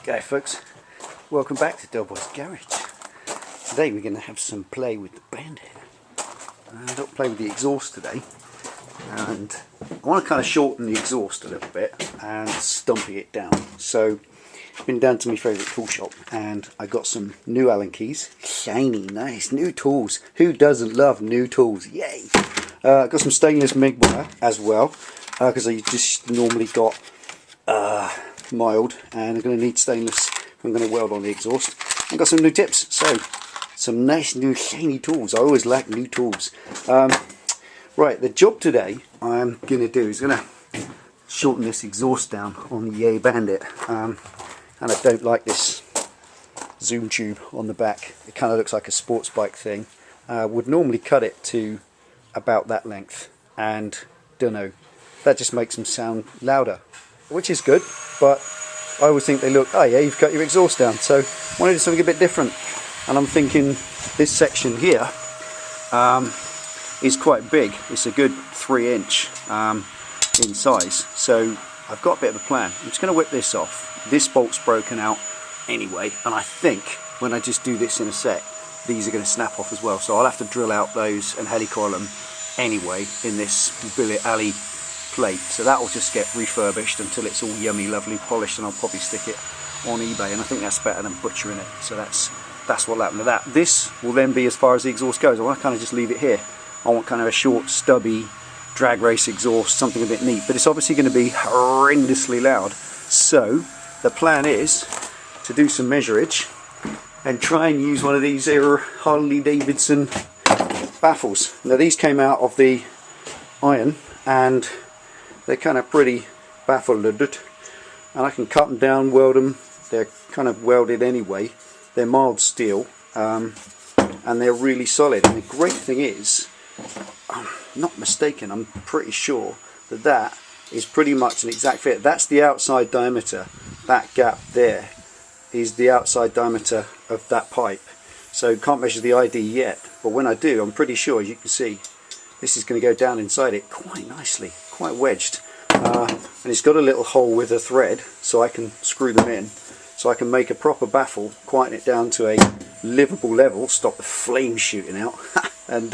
G'day folks, welcome back to Delboy's Garage. Today we're going to have some play with the Bandit. I don't play with the exhaust today, and I want to kind of shorten the exhaust a little bit and stumpy it down. So I've been down to my favourite tool shop and I got some new Allen keys. Shiny, nice, new tools. Who doesn't love new tools? Yay! Got some stainless MIG wire as well, because I just normally got mild, and I'm going to need stainless if I'm going to weld on the exhaust. I've got some new tips, so some nice new shiny tools. I always like new tools. Right, the job today I'm going to do is going to shorten this exhaust down on the Yay Bandit, and I don't like this zoom tube on the back. It kind of looks like a sports bike thing. Would normally cut it to about that length, and don't know, that just makes them sound louder, which is good, but I always think they look, oh yeah, you've cut your exhaust down, so I want to do something a bit different. And I'm thinking this section here is quite big. It's a good 3" in size, so I've got a bit of a plan. I'm just going to whip this off. This bolt's broken out anyway, and I think when I just do this in a sec, these are going to snap off as well, so I'll have to drill out those and helicoil them anyway in this billet alley plate. So that will just get refurbished until it's all yummy, lovely, polished, and I'll probably stick it on eBay, and I think that's better than butchering it. So that's what'll happen to that. This will then be as far as the exhaust goes. I want to kind of just leave it here. I want kind of a short, stubby drag race exhaust, something a bit neat, but it's obviously going to be horrendously loud. So the plan is to do some measurage and try and use one of these Harley Davidson baffles. Now these came out of the iron and they're kind of pretty baffled, and I can cut them down, weld them. They're kind of welded anyway. They're mild steel, and they're really solid. And the great thing is, I'm not mistaken, I'm pretty sure that that is pretty much an exact fit. That's the outside diameter. That gap there is the outside diameter of that pipe. So can't measure the ID yet, but when I do, I'm pretty sure, as you can see, this is going to go down inside it quite nicely, quite wedged, and it's got a little hole with a thread so I can screw them in, so I can make a proper baffle, quieten it down to a livable level, stop the flames shooting out, and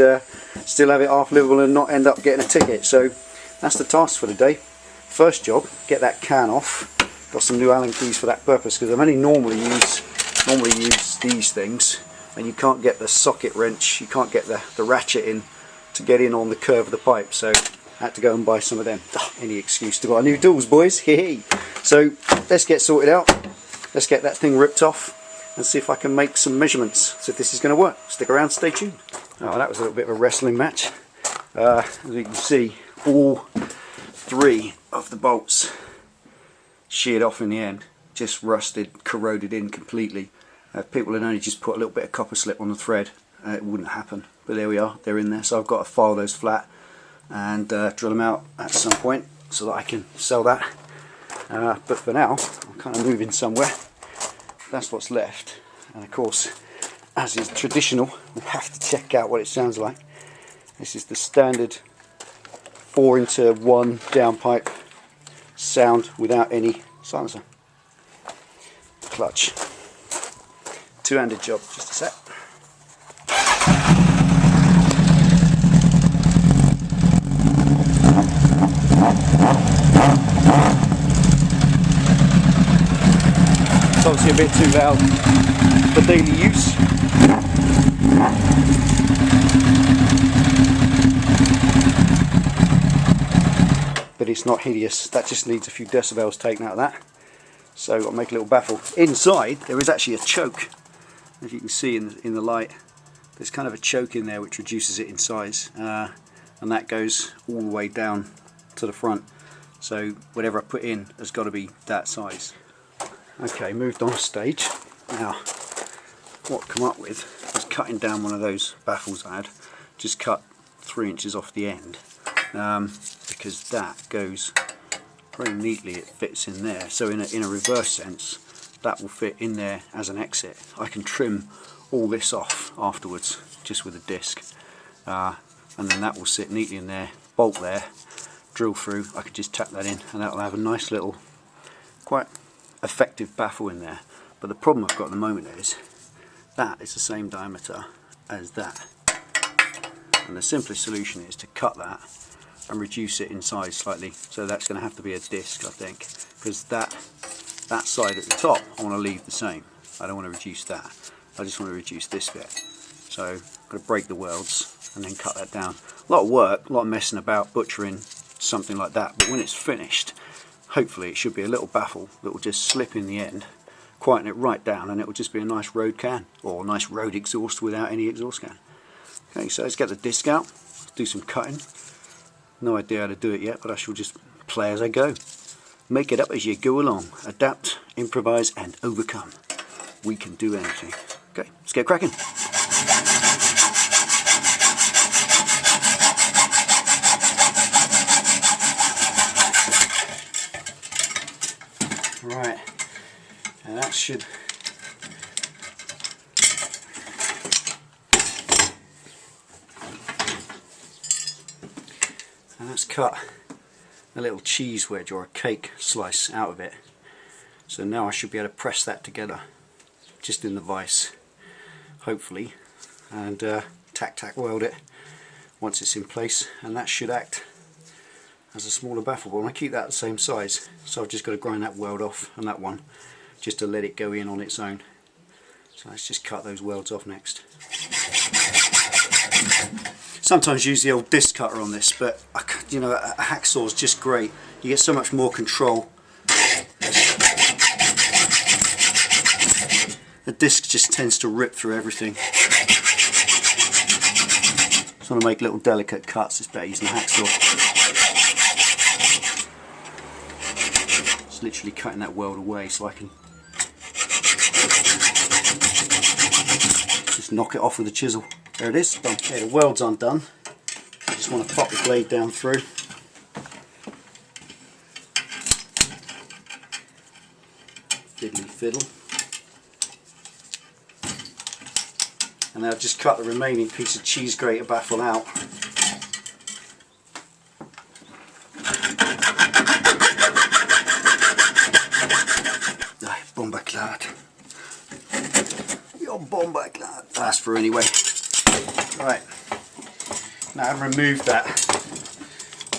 still have it half livable and not end up getting a ticket. So that's the task for the day. First job, get that can off. Got some new Allen keys for that purpose, because I only normally use these things, and you can't get the socket wrench, you can't get the ratchet in to get in on the curve of the pipe, so I had to go and buy some of them. Any excuse to buy new tools, boys. Hee. So let's get sorted out, let's get that thing ripped off and see if I can make some measurements, see if this is going to work. Stick around, stay tuned. Oh, that was a little bit of a wrestling match. As you can see, all 3 of the bolts sheared off in the end, just rusted, corroded in completely. If people had only just put a little bit of copper slip on the thread, it wouldn't happen, but there we are, they're in there. So I've got to file those flat and drill them out at some point so that I can sell that, but for now I'm kind of moving somewhere. That's what's left, and of course, as is traditional, we have to check out what it sounds like. This is the standard 4-into-1 downpipe sound without any silencer. Clutch. Two-handed job, just a sec. It's obviously a bit too loud for daily use. But it's not hideous. That just needs a few decibels taken out of that. So I'll make a little baffle. Inside there is actually a choke. As you can see in the light, there's kind of a choke in there which reduces it in size, and that goes all the way down to the front. So whatever I put in has got to be that size. Okay, moved on a stage. Now, what I've come up with was cutting down one of those baffles I had. Just cut 3 inches off the end, because that goes very neatly. It fits in there. So in a reverse sense, that will fit in there as an exit. I can trim all this off afterwards just with a disc, and then that will sit neatly in there, bolt there, drill through. I could just tap that in and that will have a nice little, quite effective baffle in there. But the problem I've got at the moment is that is the same diameter as that, and the simplest solution is to cut that and reduce it in size slightly. So that's going to have to be a disc, I think, because that side at the top I want to leave the same. I don't want to reduce that. I just want to reduce this bit. So I've got to break the welds and then cut that down. A lot of work, a lot of messing about, butchering something like that, but when it's finished, hopefully it should be a little baffle that will just slip in the end, quieten it right down, and it will just be a nice road can, or a nice road exhaust without any exhaust can. Okay, so let's get the disc out, do some cutting. No idea how to do it yet, but I shall just play as I go. Make it up as you go along. Adapt, improvise, and overcome. We can do anything. Okay, let's get cracking. Right, and that should let's cut a little cheese wedge or a cake slice out of it. So now I should be able to press that together just in the vise, hopefully, and tack weld it once it's in place, and that should act as a smaller baffle ball. And I keep that the same size, so I've just got to grind that weld off and that one just to let it go in on its own. So let's just cut those welds off next. Sometimes use the old disc cutter on this, but you know, a hacksaw is just great. You get so much more control. The disc just tends to rip through everything. Just want to make little delicate cuts. It's better using a hacksaw. Just literally cutting that weld away so I can just knock it off with a chisel. There it is, done. Okay, the weld's undone. I just want to pop the blade down through. Fiddly fiddle. And then I've just cut the remaining piece of cheese grater baffle out. Bomber clad. Your bomber clad. That's for anyway. Right. Now I've removed that,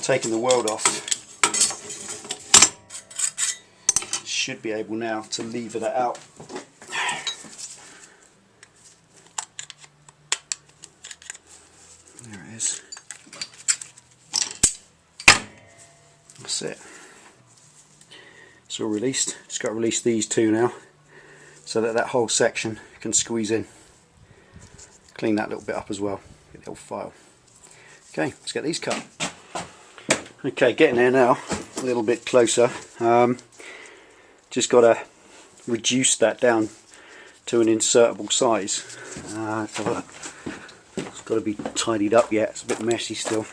taken the weld off. Should be able now to lever that out. There it is. That's it. It's all released. Just got to release these two now so that that whole section can squeeze in. Clean that little bit up as well. Get the old file. Okay, let's get these cut. Okay, getting there now. A little bit closer. Just got to reduce that down to an insertable size. Let's have a look. It's got to be tidied up yet. It's a bit messy still,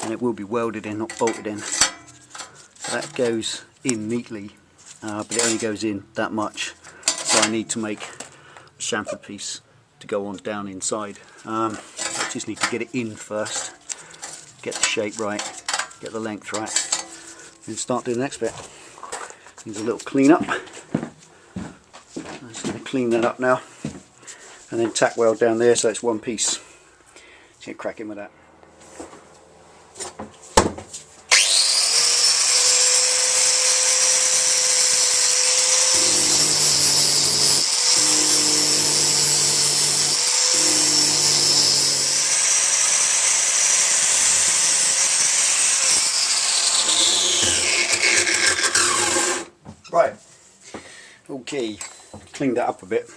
and it will be welded in, not bolted in. So that goes in neatly, but it only goes in that much. So I need to make a chamfer piece to go on down inside. I just need to get it in first, get the shape right, get the length right, and start doing the next bit. Needs a little clean up. I'm just going to clean that up now, and then tack weld down there so it's one piece. Let's get cracking with that. Right, okay, cleaned that up a bit.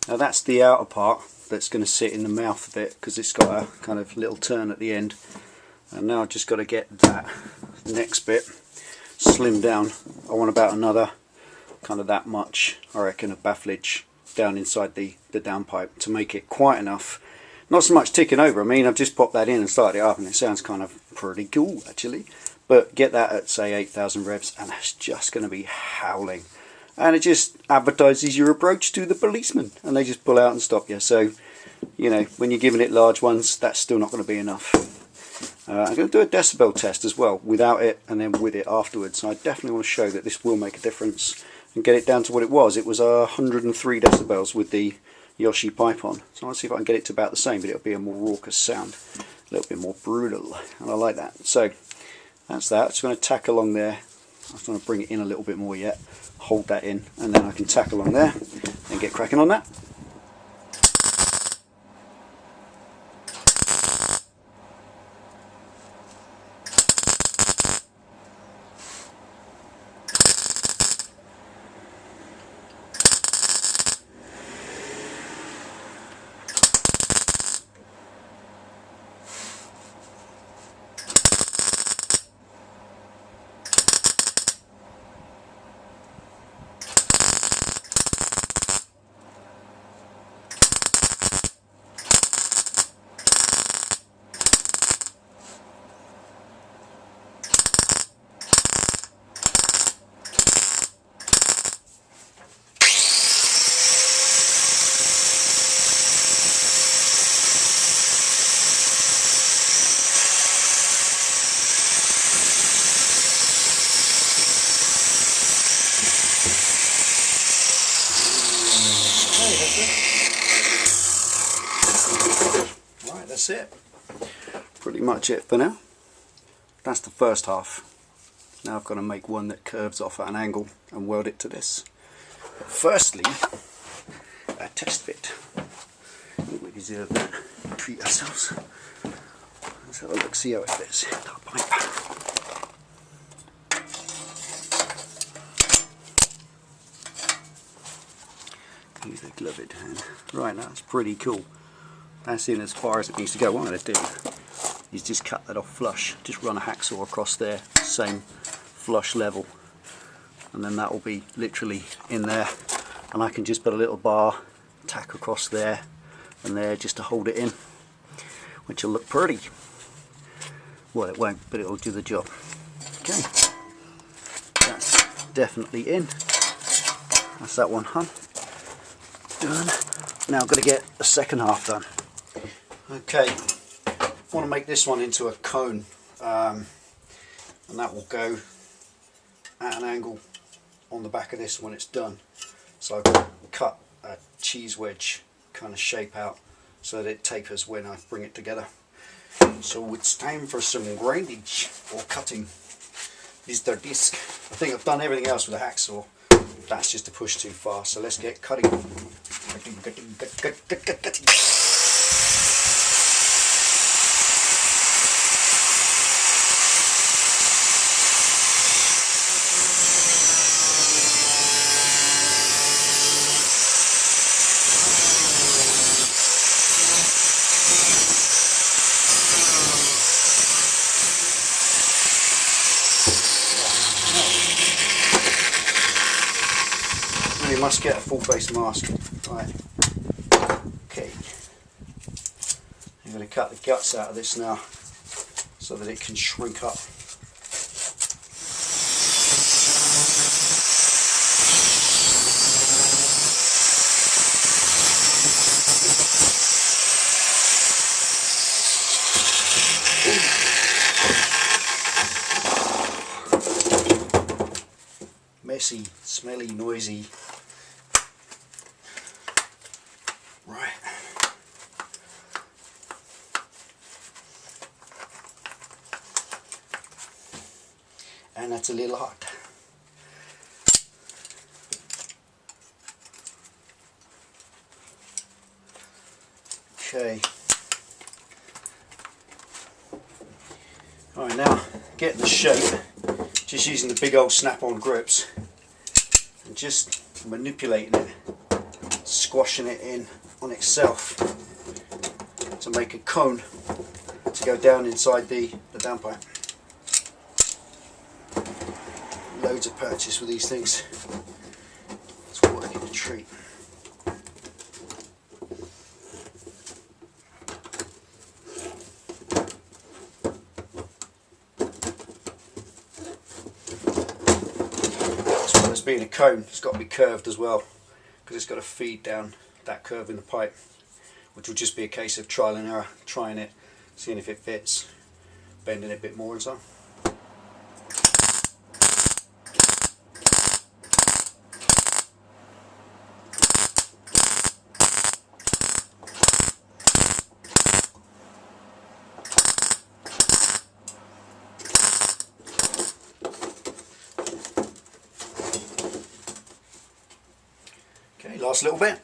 Now that's the outer part that's going to sit in the mouth of it, because it's got a kind of little turn at the end. And now I've just got to get that next bit slimmed down. I want about another kind of that much, I reckon, of bafflage down inside the downpipe to make it quiet enough. Not so much ticking over. I mean, I've just popped that in and started it up, and it sounds kind of pretty cool actually. But get that at say 8,000 revs, and that's just going to be howling. And it just advertises your approach to the policeman, and they just pull out and stop you. So, you know, when you're giving it large ones, that's still not going to be enough. I'm going to do a decibel test as well, without it and then with it afterwards. So I definitely want to show that this will make a difference and get it down to what it was. It was 103 decibels with the Yoshi pipe on. So I'll see if I can get it to about the same, but it'll be a more raucous sound, a little bit more brutal, and I like that. So that's that. Just going to tack along there. I just want to bring it in a little bit more yet, hold that in, and then I can tack along there and get cracking on that. Right, that's it. Pretty much it for now. That's the first half. Now I've got to make one that curves off at an angle and weld it to this. But firstly, a test fit. We deserve that. Treat ourselves. Let's have a look, see how it fits. That pipe. Use the gloved hand. Right, that's pretty cool. That's in as far as it needs to go. What I'm going to do is just cut that off flush. Just run a hacksaw across there, same flush level, and then that will be literally in there. And I can just put a little bar, tack across there and there just to hold it in, which will look pretty. Well, it won't, but it'll do the job. Okay, that's definitely in. That's that one, huh? Done. Now I've got to get the second half done. Okay, I want to make this one into a cone, and that will go at an angle on the back of this when it's done. So I've cut a cheese wedge kind of shape out so that it tapers when I bring it together. So it's time for some grindage or cutting. Is their disc. I think I've done everything else with a hacksaw. That's just a push too far, so let's get cutting. Cutting. You must get a full face mask. Right. Okay. I'm going to cut the guts out of this now so that it can shrink up. Messy, smelly, noisy. Right. And that's a little hot. Okay. Alright, now getting the shape, just using the big old snap-on grips and just manipulating it, squashing it in on itself to make a cone to go down inside the downpipe. Loads of purchase with these things. It's working a treat. As well as being a cone, it's got to be curved as well, because it's got to feed down that curve in the pipe, which will just be a case of trial and error, trying it, seeing if it fits. bending it a bit more and so. Okay, last little bit.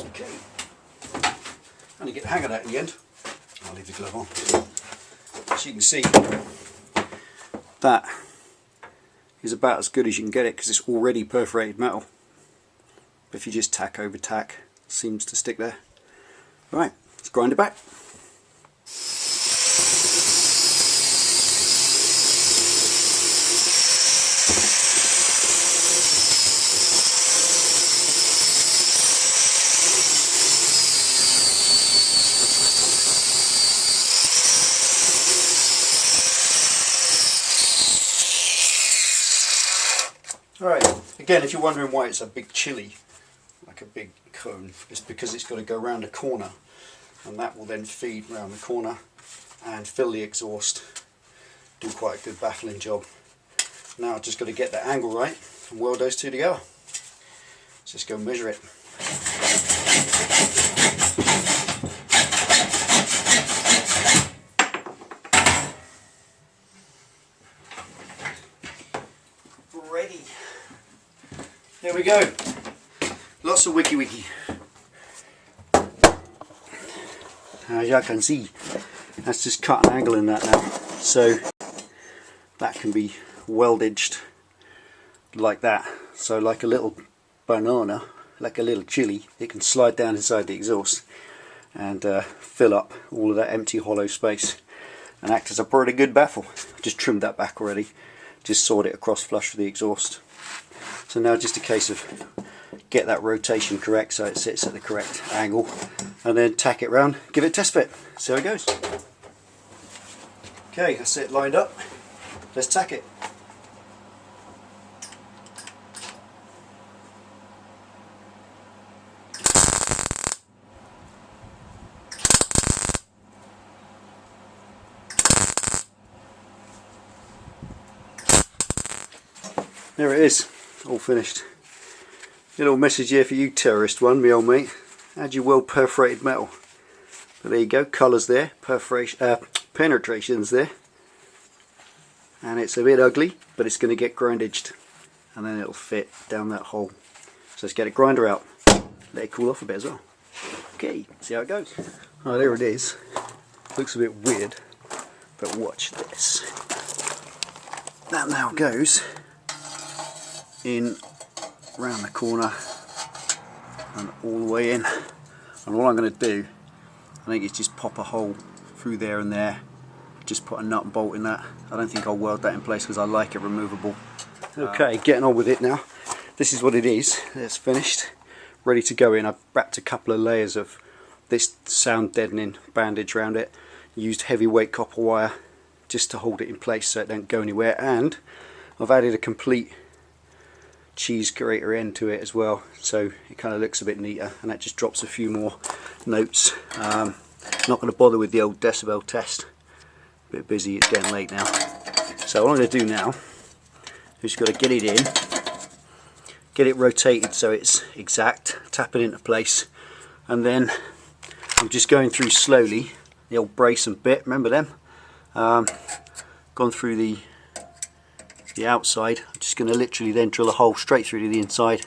Okay, only get the hang of that in the end. I'll leave the glove on. As you can see, that is about as good as you can get it because it's already perforated metal. But if you just tack over tack, it seems to stick there. Right, let's grind it back. Alright, again, if you're wondering why it's a big chili, like a big cone, it's because it's got to go around a corner, and that will then feed round the corner and fill the exhaust, do quite a good baffling job. Now I've just got to get that angle right and weld those two together. Let's just go measure it. Ready. There we go. Lots of wiki. As you can see, that's just cut an angle in that now. So that can be welded like that. So like a little banana, like a little chili, it can slide down inside the exhaust and fill up all of that empty hollow space and act as a pretty good baffle. Just trimmed that back already. Just sawed it across flush with the exhaust. So now just a case of get that rotation correct so it sits at the correct angle, and then tack it round, give it a test fit, see how it goes. Okay, that's it lined up. Let's tack it. There it is, all finished. Little message here for you terrorist one, me old mate. Had your well perforated metal. But there you go, colours there, penetrations there. And it's a bit ugly, but it's going to get grindaged. And then it'll fit down that hole. So let's get a grinder out. Let it cool off a bit as well. Okay, see how it goes. Oh, there it is. Looks a bit weird, but watch this. That now goes in round the corner and all the way in, and all I'm going to do, I think, is just pop a hole through there and there, just put a nut and bolt in that. I don't think I'll weld that in place because I like it removable. Okay, getting on with it now. This is what it is. It's finished, ready to go in. I've wrapped a couple of layers of this sound deadening bandage around it, used heavyweight copper wire just to hold it in place so it don't go anywhere, and I've added a complete cheese grater end to it as well, so it kind of looks a bit neater, and that just drops a few more notes. Not going to bother with the old decibel test, a bit busy, it's getting late now. So what I'm going to do now is got to get it in, get it rotated so it's exact, tap it into place, and then I'm just going through slowly the old brace and bit, remember them? Gone through the outside. I'm just going to literally then drill a hole straight through to the inside,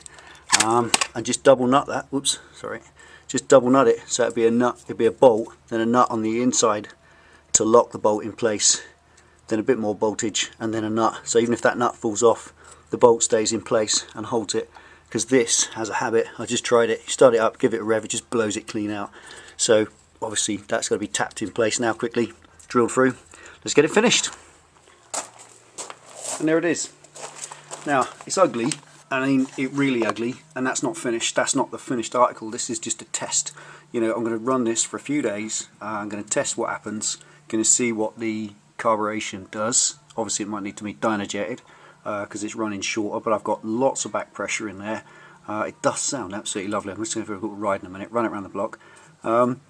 and just double nut that. Whoops, sorry. Just double nut it, so it'd be a nut, it'd be a bolt, then a nut on the inside to lock the bolt in place, then a bit more boltage, and then a nut. So even if that nut falls off, the bolt stays in place and holds it. Because this has a habit. I just tried it. You start it up, give it a rev, it just blows it clean out. So obviously that's got to be tapped in place now. Quickly drilled through. Let's get it finished. And there it is. Now, it's ugly, I mean, it really ugly, and that's not finished. That's not the finished article. This is just a test. You know, I'm going to run this for a few days. I'm going to test what happens. Going to see what the carburation does. Obviously, it might need to be dynajetted because it's running shorter, but I've got lots of back pressure in there. It does sound absolutely lovely. I'm just going to go for a little ride in a minute, run it around the block. And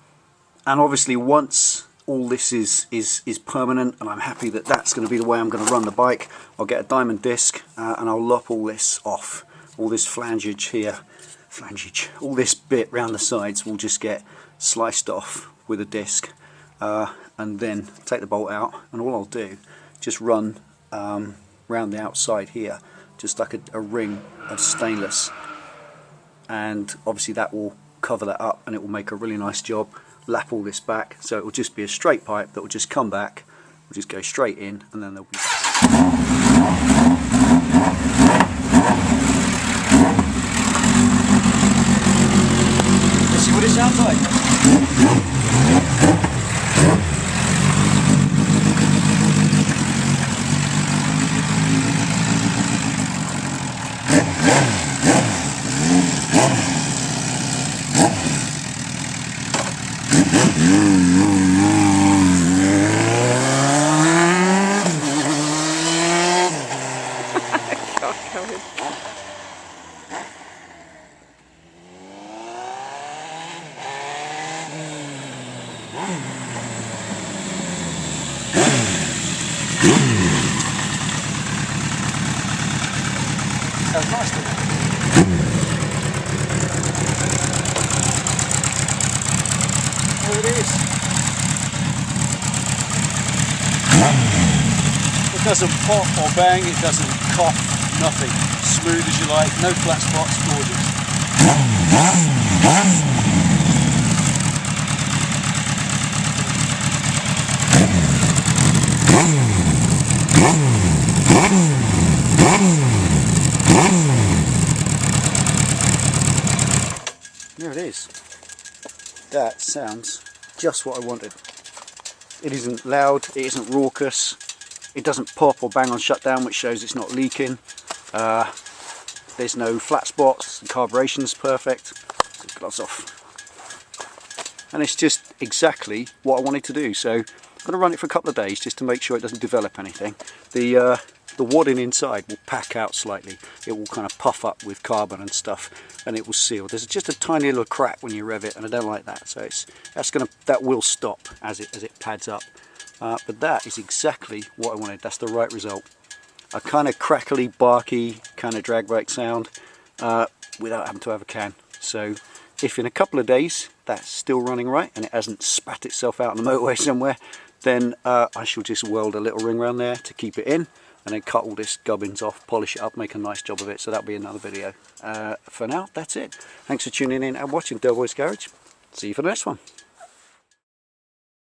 obviously, once all this is permanent, and I'm happy that that's going to be the way I'm going to run the bike, I'll get a diamond disc and I'll lop all this off. All this flangage here, all this bit round the sides will just get sliced off with a disc, and then take the bolt out, and all I'll do, just run round the outside here, just like a ring of stainless, and obviously that will cover that up and it will make a really nice job. Lap all this back, so it will just be a straight pipe that will just come back, will just go straight in, and then there'll be... Let's see what it sounds like. Sounds nice, doesn't it? There it is. It doesn't pop or bang, it doesn't cough, nothing. Smooth as you like, no flat spots, gorgeous. There it is. That sounds just what I wanted. It isn't loud, it isn't raucous, it doesn't pop or bang on shutdown, which shows it's not leaking. There's no flat spots, the carburetion's perfect. Gloves off. And it's just exactly what I wanted to do. So I'm going to run it for a couple of days just to make sure it doesn't develop anything. The wadding inside will pack out slightly. It will kind of puff up with carbon and stuff, and it will seal. There's just a tiny little crack when you rev it, and I don't like that. So that will stop as it pads up. But that is exactly what I wanted. That's the right result. A kind of crackly, barky kind of drag brake sound without having to have a can. So if in a couple of days that's still running right and it hasn't spat itself out on the motorway somewhere, then I shall just weld a little ring around there to keep it in, and then cut all this gubbins off, polish it up, make a nice job of it. So that'll be another video. For now, that's it. Thanks for tuning in and watching Delboy's Garage. See you for the next one.